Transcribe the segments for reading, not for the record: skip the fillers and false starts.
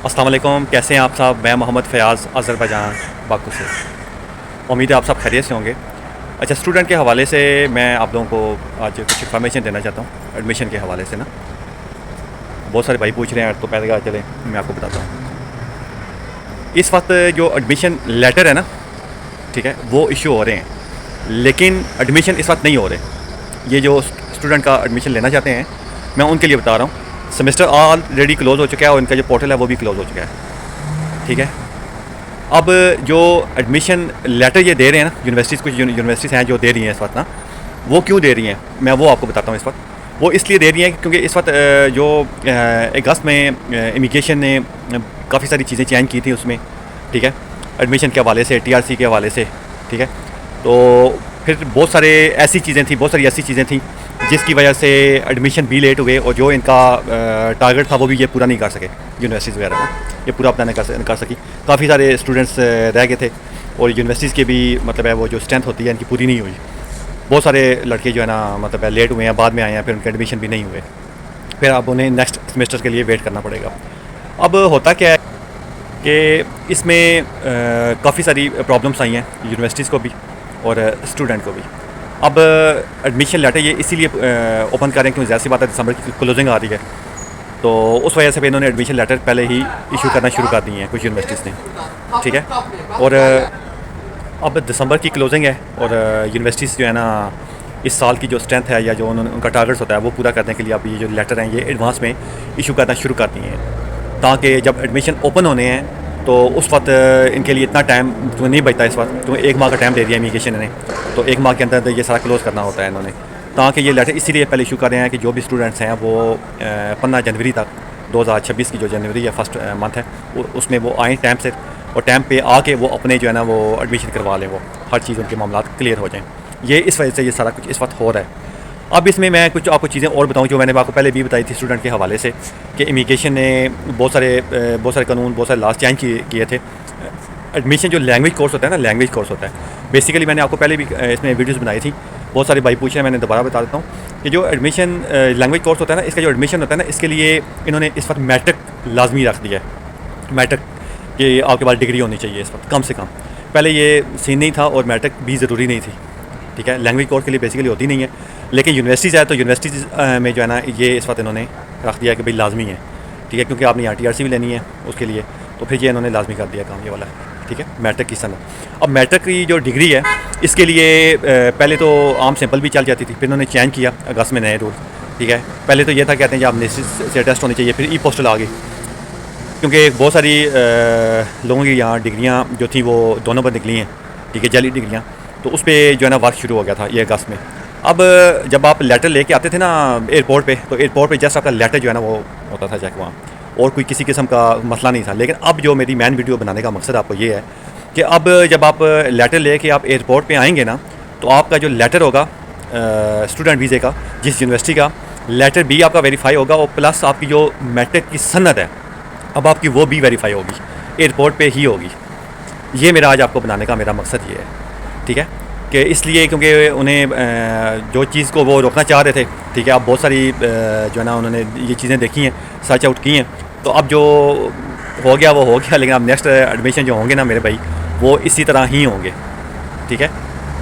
अस्सलाम वालेकुम, कैसे हैं आप साहब। मैं मोहम्मद फ़याज़ अज़रबैजान बाकू से। उम्मीद है आप सब खैरियत से होंगे। अच्छा, स्टूडेंट के हवाले से मैं आप लोगों को आज कुछ इन्फॉर्मेशन देना चाहता हूँ एडमिशन के हवाले से ना। बहुत सारे भाई पूछ रहे हैं तो पहले चलें मैं आपको बताता हूँ। इस वक्त जो एडमिशन लेटर है ना, ठीक है, वो इशू हो रहे हैं, लेकिन एडमिशन इस वक्त नहीं हो रहे। ये जो स्टूडेंट का एडमिशन लेना चाहते हैं, मैं उनके लिए बता रहा हूँ। सेमेस्टर ऑलरेडी क्लोज़ हो चुका है और इनका जो पोर्टल है वो भी क्लोज़ हो चुका है, ठीक है। अब जो एडमिशन लेटर ये दे रहे हैं ना यूनिवर्सिटीज़, कुछ यूनिवर्सिटीज़ हैं जो दे रही हैं इस वक्त ना, वो क्यों दे रही हैं मैं वो आपको बताता हूँ। इस वक्त वो इसलिए दे रही हैं क्योंकि इस वक्त जो अगस्त में इमिग्रेशन ने काफ़ी सारी चीज़ें चेंज की थी उसमें, ठीक है, एडमिशन के हवाले से, टीआरसी के हवाले से, ठीक है। तो फिर बहुत सारे ऐसी चीज़ें थी, बहुत सारी ऐसी चीज़ें थी जिसकी वजह से एडमिशन भी लेट हुए और जो इनका टारगेट था वो भी ये पूरा नहीं कर सके। यूनिवर्सिटीज़ वगैरह में ये पूरा अपना नहीं कर सकी। काफ़ी सारे स्टूडेंट्स रह गए थे और यूनिवर्सिटीज़ के भी मतलब है वो जो स्ट्रेंथ होती है इनकी पूरी नहीं हुई। बहुत सारे लड़के जो है ना मतलब है लेट हुए हैं, बाद में आए हैं, फिर उनके एडमिशन भी नहीं हुए। फिर अब उन्हें नेक्स्ट सेमेस्टर के लिए वेट करना पड़ेगा। अब होता क्या है कि इसमें काफ़ी सारी प्रॉब्लम्स आई हैं यूनिवर्सिटीज़ को भी और स्टूडेंट को भी। अब एडमिशन लेटर ये इसीलिए ओपन करें क्योंकि ज़ाहिर सी बात है दिसंबर की क्लोजिंग आ रही है, तो उस वजह से भी इन्होंने एडमिशन लेटर पहले ही इशू करना शुरू कर दिए हैं कुछ यूनिवर्सिटीज़ ने, ठीक है। और अब दिसंबर की क्लोजिंग है और यूनिवर्सिटीज़ जो है ना इस साल की जो स्ट्रेंथ है या जो उनका टारगेट्स होता है वो पूरा करने के लिए अब ये जो लेटर हैं ये एडवांस में इशू करना शुरू कर दिए हैं, ताकि जब एडमिशन ओपन होने हैं तो उस वक्त इनके लिए इतना टाइम तुम्हें नहीं बचता। इस वक्त तुम्हें 1 माह का टाइम दे दिया इमिग्रेशन ने, तो 1 माह के अंदर ये सारा क्लोज़ करना होता है इन्होंने। ताकि ये लेटर इसीलिए पहले इशू कर रहे हैं कि जो भी स्टूडेंट्स हैं वो 15 जनवरी तक 2026 की जो जनवरी या फर्स्ट मंथ है उसमें वो आएँ टाइम से, और टाइम पे आके वो अपने जो है ना वो एडमिशन करवा लें, वो हर चीज़ उनके मामला क्लियर हो जाएँ। ये इस वजह से ये सारा कुछ इस वक्त हो रहा है। अब इसमें मैं कुछ आपको चीज़ें और बताऊं जो मैंने आपको पहले भी बताई थी स्टूडेंट के हवाले से, कि इमिग्रेशन ने बहुत सारे कानून, बहुत सारे लॉज चेंज किए थे। एडमिशन जो लैंग्वेज कोर्स होता है ना, लैंग्वेज कोर्स होता है बेसिकली, मैंने आपको पहले भी इसमें वीडियोस बनाई थी, बहुत सारे भाई पूछे हैं, मैंने दोबारा बता देता हूँ कि जो एडमिशन लैंग्वेज कोर्स होता है ना, इसका जो एडमिशन होता है ना, इसके लिए इन्होंने इस वक्त मैट्रिक लाजमी रख दिया है। मैट्रिक कि आपके पास डिग्री होनी चाहिए इस वक्त कम से कम। पहले ये सीन नहीं था और मैट्रिक भी ज़रूरी नहीं थी, ठीक है, लैंग्वेज कोर्स के लिए बेसिकली होती नहीं है। लेकिन यूनिवर्सिटीज़ है तो यूनिवर्सिटीज़ में जो है ना ये इस वक्त इन्होंने रख दिया कि भाई लाजमी है, ठीक है, क्योंकि आपने यहाँ टीआरसी भी लेनी है उसके लिए, तो फिर ये इन्होंने लाजमी कर दिया काम ये वाला, ठीक है, मैट्रिक की सनद। अब मैट्रिक की जो डिग्री है इसके लिए पहले तो आम सिंपल भी चल जाती थी, फिर इन्होंने चेंज किया अगस्त में नए रूल, ठीक है। पहले तो ये था कहते हैं कि आप नेसिस से टेस्ट होनी चाहिए, फिर ई पोस्टल आ गई, क्योंकि बहुत सारी लोगों की यहाँ डिग्रियाँ जो थी वो दोनों पर निकली हैं, ठीक है, जाली डिग्रियाँ, तो उस पर जो है ना वर्क शुरू हो गया था ये अगस्त में। अब जब आप लेटर लेके आते थे ना एयरपोर्ट पे, तो एयरपोर्ट पे जस्ट आपका लेटर जो है ना वो होता था चेक वहाँ, और कोई किसी किस्म का मसला नहीं था। लेकिन अब जो मेरी मेन वीडियो बनाने का मकसद आपको ये है कि अब जब आप लेटर लेके आप एयरपोर्ट पे आएंगे ना, तो आपका जो लेटर होगा स्टूडेंट वीज़े का, जिस यूनिवर्सिटी का, लेटर भी आपका वेरीफाई होगा, और प्लस आपकी जो मैट्रिक की सनद है अब आपकी वो भी वेरीफाई होगी, एयरपोर्ट पे ही होगी। ये मेरा आज आपको बनाने का मेरा मकसद ये है, ठीक है, कि इसलिए क्योंकि उन्हें जो चीज़ को वो रोकना चाह रहे थे, ठीक है, अब बहुत सारी जो है ना उन्होंने ये चीज़ें देखी हैं, सर्च आउट की हैं, तो अब जो हो गया वो हो गया। लेकिन अब नेक्स्ट एडमिशन जो होंगे ना मेरे भाई, वो इसी तरह ही होंगे, ठीक है।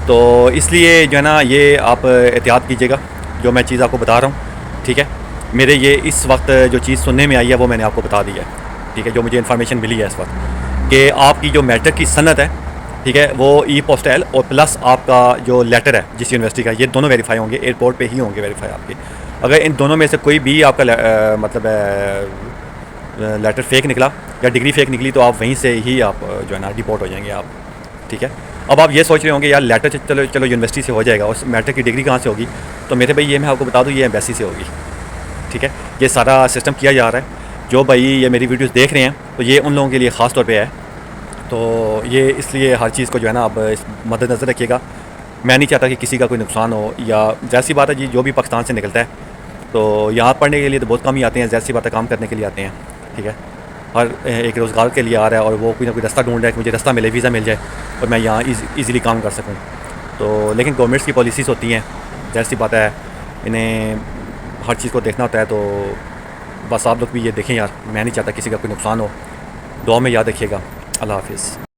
तो इसलिए जो है ना ये आप एहतियात कीजिएगा जो मैं चीज़ आपको बता रहा हूँ, ठीक है। मेरे ये इस वक्त जो चीज़ सुनने में आई है वो मैंने आपको बता दी है, ठीक है, जो मुझे इन्फॉर्मेशन मिली है इस वक्त, कि आपकी जो मैट्रिक की सनद है, ठीक है, वो ई पोस्टल और प्लस आपका जो लेटर है जिस यूनिवर्सिटी का, ये दोनों वेरीफाई होंगे, एयरपोर्ट पे ही होंगे वेरीफाई आपके। अगर इन दोनों में से कोई भी आपका मतलब लेटर फेक निकला या डिग्री फेक निकली, तो आप वहीं से ही आप जो है ना डिपोर्ट हो जाएंगे आप, ठीक है। अब आप ये सोच रहे होंगे यार लेटर चलो चलो यूनिवर्सिटी से हो जाएगा, और मैट्रिक की डिग्री कहाँ से होगी, तो मेरे भाई ये मैं आपको बता दूँ, ये एम्बेसी से होगी, ठीक है। ये सारा सिस्टम किया जा रहा है। जो भाई ये मेरी वीडियोस देख रहे हैं तो ये उन लोगों के लिए ख़ास तौर पे है, तो ये इसलिए हर चीज़ को जो है ना अब इस मद्देनज़र रखिएगा। मैं नहीं चाहता कि किसी का कोई नुकसान हो, या जैसी बात है जी जो भी पाकिस्तान से निकलता है तो यहाँ पढ़ने के लिए तो बहुत कम ही आते हैं, जैसी बात है काम करने के लिए आते हैं, ठीक है, हर एक रोज़गार के लिए आ रहा है, और वो कोई ना कोई रास्ता ढूंढ रहा है कि मुझे रास्ता मिले, वीज़ा मिल जाए और मैं यहाँ ईज़िली काम कर सकूँ। तो लेकिन गवर्नमेंट्स की पॉलिसीज़ होती हैं, जैसी बात है इन्हें हर चीज़ को देखना होता है। तो बस आप लोग भी ये देखें यार, मैं नहीं चाहता किसी का कोई नुकसान हो, दुआ में याद रखिएगा। अल्लाह हाफिज़।